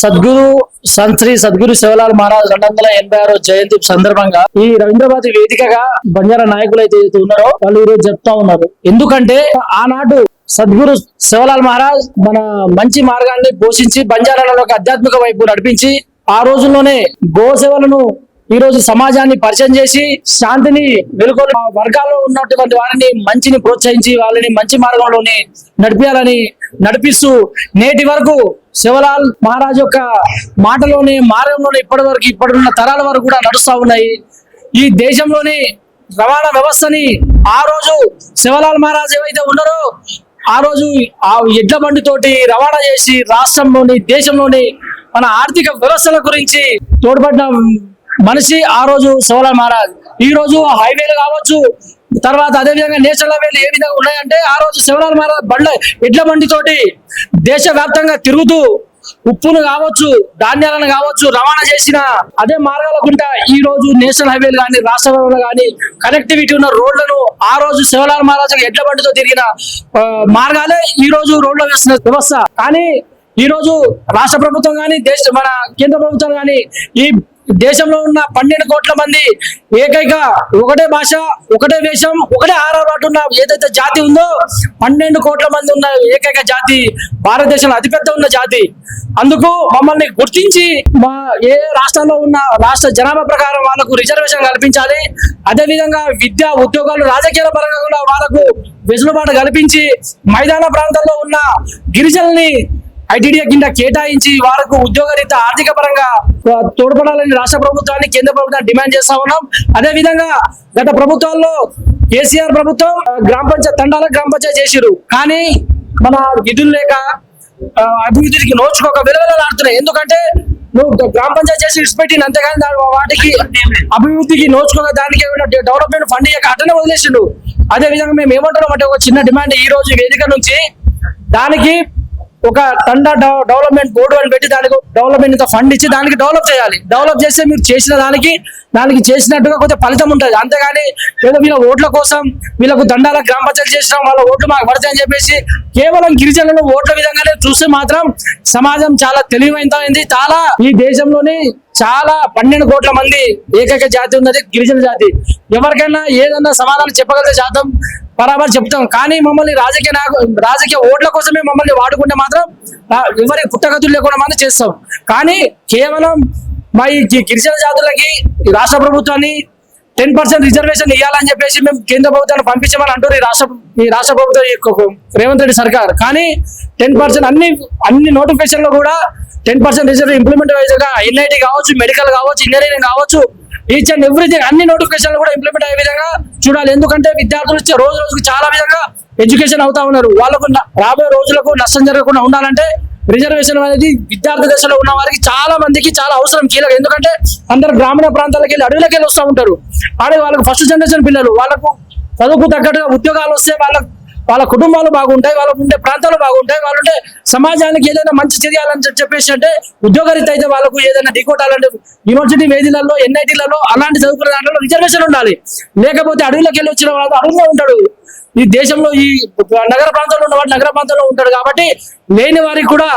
సద్గురు శ్రీ సద్గురు శివలాల్ మహారాజ్ 286 జయంతి సందర్భంగా ఈ రవీంద్రబాద్ వేదికగా బంజారా నాయకులు అయితే ఉన్నారో వాళ్ళు ఈరోజు చెప్తా ఉన్నారు. ఎందుకంటే ఆనాడు సద్గురు శివలాల్ మహారాజ్ మన మంచి మార్గాన్ని పోషించి బంజారాలలో ఒక ఆధ్యాత్మిక వైపు నడిపించి ఆ రోజుల్లోనే గోసేవలను ఈ రోజు సమాజాన్ని పరిచయం చేసి శాంతిని వెలుకొలి వర్గాల్లో ఉన్నటువంటి వారిని మంచిని ప్రోత్సహించి వాళ్ళని మంచి మార్గంలోనే నడిపిస్తూ నేటి వరకు శివలాల్ మహారాజ్ యొక్క మాటలోనే మార్గంలోనే ఇప్పుడున్న తరాల వరకు కూడా నడుస్తా ఉన్నాయి. ఈ దేశంలోని రవాణా వ్యవస్థని ఆ రోజు శివలాల్ మహారాజ్ ఏవైతే ఉన్నారో ఆ రోజు ఆ ఎడ్ల బండితోటి రవాణా చేసి రాష్ట్రంలోని దేశంలోని మన ఆర్థిక వ్యవస్థల గురించి తోడ్పడిన మనిషి ఆ రోజు శివలాల్ మహారాజ్. ఈ రోజు హైవేలు కావచ్చు, తర్వాత అదే విధంగా నేషనల్ హైవేలు ఏ విధంగా ఉన్నాయంటే ఆ రోజు శివలాల్ మహారాజ్ ఎడ్ల బండితోటి దేశవ్యాప్తంగా తిరుగుతూ ఉప్పును కావచ్చు, ధాన్యాలను కావచ్చు రవాణా చేసిన అదే మార్గాల గుండా ఈ రోజు నేషనల్ హైవేలు కానీ రాష్ట్రాలలో కానీ కనెక్టివిటీ ఉన్న రోడ్లను ఆ రోజు శివలాల్ మహారాజ్ ఎడ్ల బండితో తిరిగిన మార్గాలే ఈ రోజు రోడ్లో వేసిన వ్యవస్థ. కానీ ఈ రోజు రాష్ట్ర ప్రభుత్వం కానీ మన కేంద్ర ప్రభుత్వం కానీ ఈ దేశంలో ఉన్న 12 కోట్ల మంది ఏకైక ఒకటే భాష, ఒకటే వేషం, ఒకటే ఆరాబాటు ఉన్న ఏదైతే జాతి ఉందో 12 కోట్ల మంది ఉన్న ఏకైక జాతి భారతదేశంలో అతిపెద్ద ఉన్న జాతి. అందుకు మమ్మల్ని గుర్తించి ఏ రాష్ట్రాల్లో ఉన్న రాష్ట్ర జనాభా ప్రకారం వాళ్ళకు రిజర్వేషన్ కల్పించాలి. అదే విధంగా విద్యా ఉద్యోగాలు రాజకీయాల పరంగా కూడా వాళ్ళకు వెసులుబాటు కల్పించి మైదాన ప్రాంతాల్లో ఉన్న గిరిజనుల్ని ఐటీడీఏ కింద కేటాయించి వారికి ఉద్యోగరీత్యా ఆర్థిక పరంగా తోడ్పడాలని రాష్ట్ర ప్రభుత్వాన్ని కేంద్ర ప్రభుత్వాన్ని డిమాండ్ చేస్తా ఉన్నాం. అదే విధంగా గత ప్రభుత్వాల్లో కేసీఆర్ ప్రభుత్వం గ్రామ పంచాయత్ చేసిరు. కానీ మన విధులు లేక అభివృద్ధికి నోచుకోక విలువలాడుతున్నాయి. ఎందుకంటే నువ్వు గ్రామ పంచాయతీ చేసి విడిచిపెట్టిన అంతేగాని వాటికి అభివృద్ధికి నోచుకోక దానికి డెవలప్మెంట్ ఫండ్ అటనే వదిలేసిండు. అదే విధంగా మేము ఏమంటున్నాం అంటే ఒక చిన్న డిమాండ్ ఈ రోజు వేదిక నుంచి దానికి ఒక తండా డెవలప్మెంట్ బోర్డు అని పెట్టి దానికి డెవలప్మెంట్ ఫండ్ ఇచ్చి దానికి డెవలప్ చేయాలి. డెవలప్ చేస్తే మీరు చేసిన దానికి చేసినట్టుగా కొంచెం ఫలితం ఉంటుంది. అంతేగాని ఏదో వీళ్ళ ఓట్ల కోసం వీళ్ళకు దండాల గ్రామ పంచాయతీ చేసిన వాళ్ళ ఓట్లు మాకు పడతాయని చెప్పేసి కేవలం గిరిజనులు ఓట్ల విధంగానే చూస్తే మాత్రం సమాజం చాలా తెలివైంది. చాలా ఈ దేశంలోని చాలా 12 కోట్ల మంది ఏకైక జాతి ఉన్నది గిరిజన జాతి. ఎవరికైనా ఏదన్నా సమాధానం చెప్పగలిగే శాతం బరాబర్ చెప్తాం. కానీ మమ్మల్ని రాజకీయ ఓట్ల కోసమే మమ్మల్ని వాడుకుంటే మాత్రం ఎవరి పుట్టగతులు లేకుండా మనం చేస్తాం. కానీ కేవలం మా ఈ గిరిజన జాతులకి రాష్ట్ర ప్రభుత్వాన్ని 10% రిజర్వేషన్ ఇవ్వాలని చెప్పేసి మేము కేంద్ర ప్రభుత్వాన్ని పంపించమని అంటారు ఈ రాష్ట్ర ప్రభుత్వం రేవంత్ రెడ్డి సర్కార్. కానీ 10% అన్ని నోటిఫికేషన్ లో కూడా 10% రిజర్వ్ ఇంప్లిమెంట్ వైజ్గా ఎన్ఐటీ కావచ్చు, మెడికల్ కావచ్చు, ఇంజనీరింగ్ కావచ్చు, ఈచ్ అండ్ ఎవ్రీథింగ్ అన్ని నోటిఫికేషన్లు కూడా ఇంప్లిమెంట్ అయ్యే విధంగా చూడాలి. ఎందుకంటే విద్యార్థులు రోజుకు చాలా విధంగా ఎడ్యుకేషన్ అవుతా ఉన్నారు. వాళ్ళకు రాబోయే రోజులకు నష్టం జరగకుండా ఉండాలంటే రిజర్వేషన్ అనేది విద్యార్థి దశలో ఉన్న వారికి చాలా మందికి చాలా అవసరం కీలకం. ఎందుకంటే అందరు గ్రామీణ ప్రాంతాలకు వెళ్ళి అడవులకు వెళ్ళి వస్తూ ఉంటారు. వాళ్ళకు ఫస్ట్ జనరేషన్ పిల్లలు వాళ్ళకు చదువుకు తగ్గట్టుగా ఉద్యోగాలు వస్తే వాళ్ళ కుటుంబాలు బాగుంటాయి, వాళ్ళకు ఉండే ప్రాంతాలు బాగుంటాయి, వాళ్ళంటే సమాజానికి ఏదైనా మంచి చేయాలని చెప్పేసి అంటే ఉద్యోగరీత్యా అయితే వాళ్ళకు ఏదైనా ఢీకొట్టాలంటే యూనివర్సిటీ వేదికలలో ఎన్ఐటీలలో అలాంటి చదువుకునే దాంట్లో రిజర్వేషన్ ఉండాలి. లేకపోతే అడవులకు వెళ్ళి వచ్చిన వాళ్ళు అడవుల్లో ఉంటాడు. ఈ దేశంలో ఈ నగర ప్రాంతంలో ఉన్నవాడు నగర ప్రాంతంలో ఉంటాడు. కాబట్టి లేని వారికి కూడా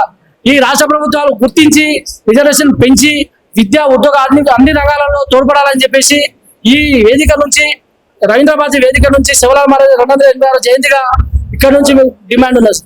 ఈ రాష్ట్ర ప్రభుత్వాలు గుర్తించి రిజర్వేషన్ పెంచి విద్యా ఉద్యోగ అన్ని రంగాలలో తోడ్పడాలని చెప్పేసి ఈ వేదిక నుంచి రవీంద్రబాద్ వేదిక నుంచి శివలాల్ మహారాజ్ 286 జయంతిగా ఇక్కడ నుంచి డిమాండ్ ఉన్నది.